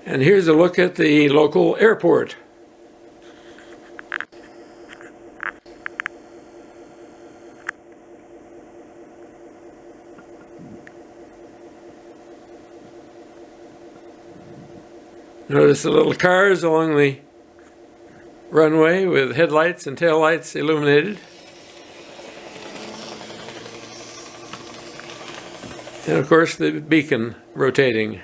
And here's a look at the local airport. Notice the little cars along the runway with headlights and taillights illuminated. And of course the beacon rotating.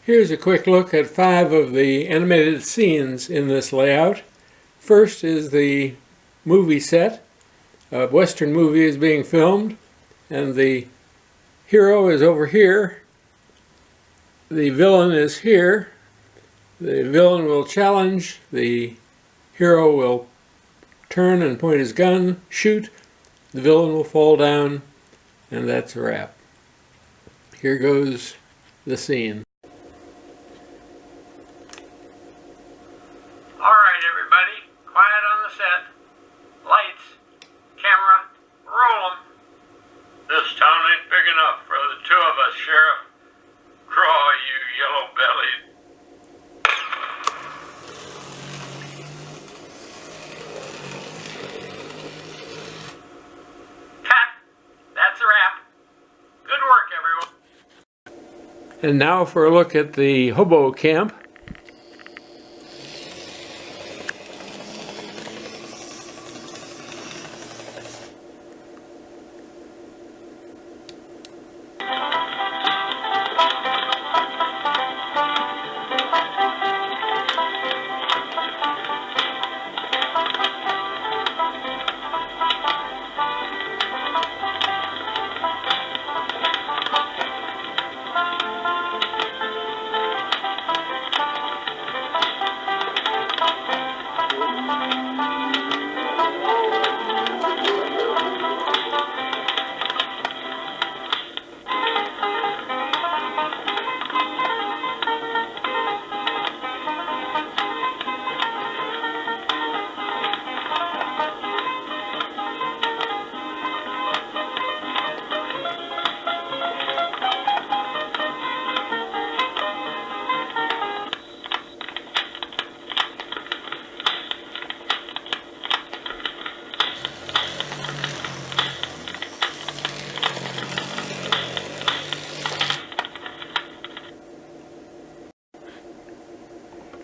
Here's a quick look at 5 of the animated scenes in this layout. First is the movie set. A Western movie is being filmed, and the hero is over here. The villain is here. The villain will challenge. The hero will turn and point his gun, shoot. The villain will fall down, and that's a wrap. Here goes the scene. Alright everybody, quiet on the set. Lights, camera, roll 'em. This town ain't big enough for the 2 of us, Sheriff. Craw, you Yellowbelly. Cut! That's a wrap. Good work, everyone. And now for a look at the Hobo Camp.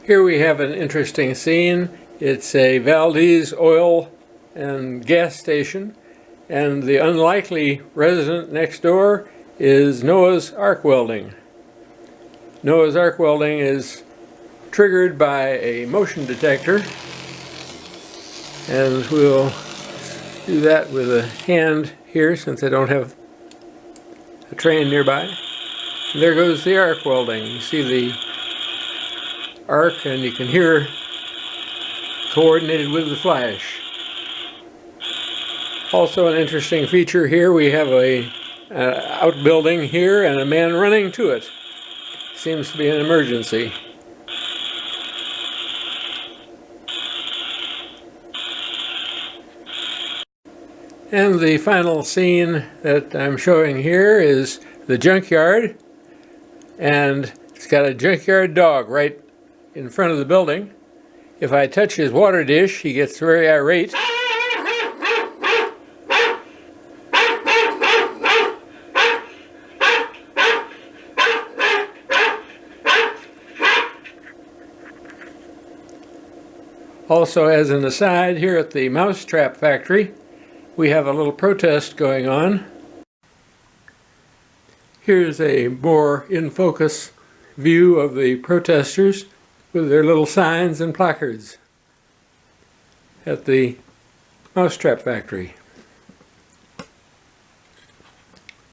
Here we have an interesting scene. It's a Valdez oil and gas station, and the unlikely resident next door is Noah's arc welding. Noah's arc welding is triggered by a motion detector, and we'll do that with a hand here since I don't have a train nearby. And there goes the arc welding. You see the arc, and you can hear coordinated with the flash. Also an interesting feature here, we have a outbuilding here and a man running to it. Seems to be an emergency. And the final scene that I'm showing here is the junkyard, and it's got a junkyard dog right in front of the building. If I touch his water dish, he gets very irate. Also, as an aside, here at the mousetrap factory, we have a little protest going on. Here's a more in focus view of the protesters with their little signs and placards at the mousetrap factory.